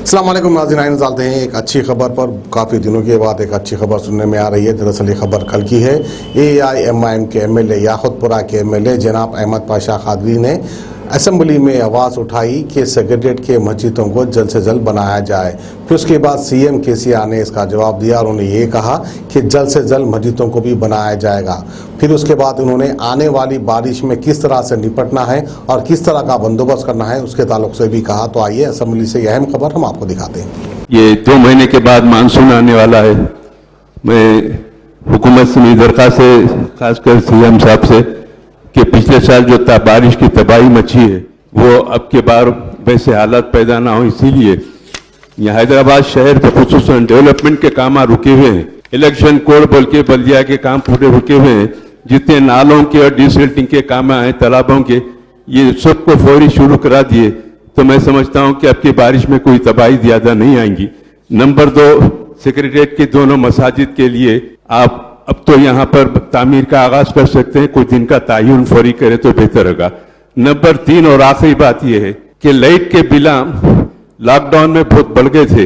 अस्सलाम वालेकुम नाज़रीन, डालते हैं एक अच्छी खबर पर। काफ़ी दिनों के बाद एक अच्छी खबर सुनने में आ रही है। दरअसल ये खबर कल की है। AIMIM के MLA याकुतपुरा के MLA जनाब अहमद पाशा कादरी ने असेंबली में आवाज़ उठाई कि सेक्रेटेरिएट के मस्जिदों को जल्द से जल्द बनाया जाए। फिर उसके बाद CM KCR ने इसका जवाब दिया और उन्होंने ये कहा कि जल्द से जल्द मस्जिदों को भी बनाया जाएगा। फिर उसके बाद उन्होंने आने वाली बारिश में किस तरह से निपटना है और किस तरह का बंदोबस्त करना है उसके ताल्लुक से भी कहा। तो आइए असेंबली से यह अहम खबर हम आपको दिखाते हैं। ये 2 महीने के बाद मानसून आने वाला है। मैं हुकूमत से मेरी दरख्वास्त है, खासकर CM साहब से, कि पिछले साल जो बारिश की तबाही मची है वो अब के बार वैसे हालात पैदा ना हो, इसीलिए यहाँ हैदराबाद शहर में खुसूसन डेवलपमेंट के काम रुके हुए हैं। इलेक्शन कोड बोल के बल्दिया के काम पूरे रुके हुए हैं। जितने नालों के और डिसल्टिंग के काम आए, तालाबों के, ये सबको फौरी शुरू करा दिए तो मैं समझता हूं कि अब की बारिश में कोई तबाही ज्यादा नहीं आएंगी। नंबर 2, सेक्रेटेरिएट के दोनों मसाजिद के लिए आप अब तो यहाँ पर तामीर का आगाज कर सकते हैं। कुछ दिन का तायुन फौरी करे तो बेहतर होगा। नंबर 3 और आखिरी बात यह है कि लाइट के बिल लॉकडाउन में बहुत बढ़ गए थे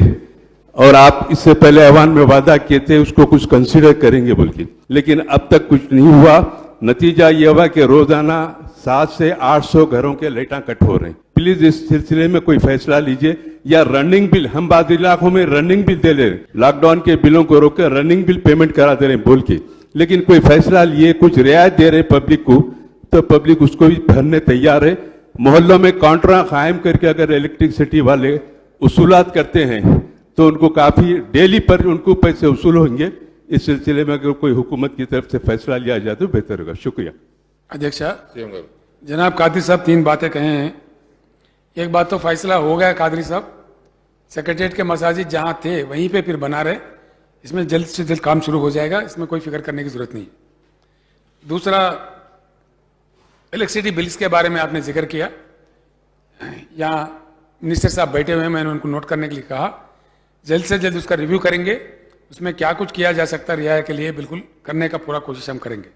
और आप इससे पहले ऐवान में वादा किए थे उसको कुछ कंसीडर करेंगे बोल के, लेकिन अब तक कुछ नहीं हुआ। नतीजा ये हुआ कि रोजाना 700 से 800 घरों के लाइटां कट हो रहे हैं। प्लीज इस सिलसिले में कोई फैसला लीजिए, या रनिंग बिल, हम बाद इलाकों में रनिंग बिल दे ले रहे, लॉकडाउन के बिलों को रोककर रनिंग बिल पेमेंट करा दे रहे हैं बोल के, लेकिन कोई फैसला लिए कुछ रियायत दे रहे पब्लिक को तो पब्लिक उसको भी भरने तैयार है। मोहल्लों में काउंटर कायम करके अगर इलेक्ट्रिसिटी वाले उसूलात करते हैं तो उनको काफी डेली पर उनको पैसे वसूल होंगे। इस सिलसिले में अगर कोई हुकूमत की तरफ से फैसला लिया जाए तो बेहतर होगा। शुक्रिया अध्यक्ष। जनाब कादरी साहब 3 बातें कहे हैं। एक बात तो फैसला हो गया कादरी साहब, सेक्रेटेरिएट के मसाजिद जहां थे वहीं पे फिर बना रहे, इसमें जल्द से जल्द काम शुरू हो जाएगा, इसमें कोई फिक्र करने की जरूरत नहीं। दूसरा, इलेक्ट्रिसिटी बिल्स के बारे में आपने जिक्र किया। यहाँ मिनिस्टर साहब बैठे हुए हैं, मैंने उनको नोट करने के लिए कहा, जल्द से जल्द उसका रिव्यू करेंगे, उसमें क्या कुछ किया जा सकता है रियायत के लिए बिल्कुल करने का पूरा कोशिश हम करेंगे।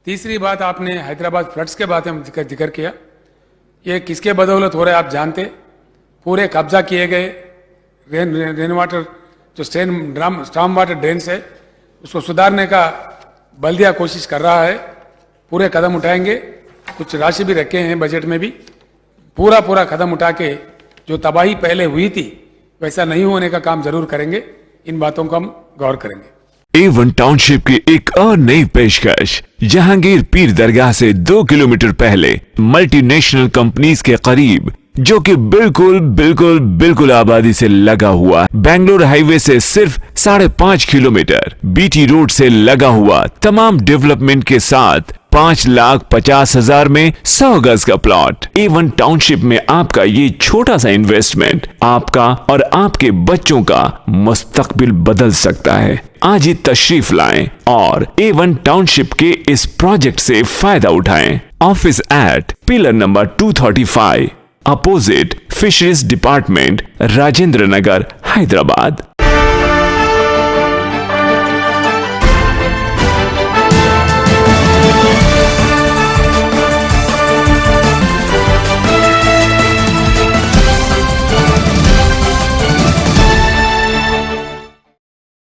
तीसरी बात, आपने हैदराबाद फ्लड्स के बारे में जिक्र किया। ये किसके बदौलत हो रहा है आप जानते। पूरे कब्जा किए गए रेन वाटर जो स्टॉर्म वाटर ड्रेन्स है उसको सुधारने का बल्दिया कोशिश कर रहा है। पूरे कदम उठाएंगे, कुछ राशि भी रखे हैं बजट में भी। पूरा कदम उठा के जो तबाही पहले हुई थी वैसा नहीं होने का काम जरूर करेंगे। इन बातों को हम गौर करेंगे। A1 टाउनशिप की एक और नई पेशकश, जहांगीर पीर दरगाह से 2 किलोमीटर पहले मल्टीनेशनल कंपनीज के करीब, जो कि बिल्कुल आबादी से लगा हुआ, बेंगलोर हाईवे से सिर्फ 5.5 किलोमीटर, BT रोड से लगा हुआ, तमाम डेवलपमेंट के साथ 5,50,000 में 100 गज का प्लॉट। A1 टाउनशिप में आपका ये छोटा सा इन्वेस्टमेंट आपका और आपके बच्चों का मुस्तकबिल बदल सकता है। आज ही तशरीफ लाएं और A1 टाउनशिप के इस प्रोजेक्ट से फायदा उठाएं। Office at pillar number 235 opposite fisheries department, Rajendra Nagar, Hyderabad.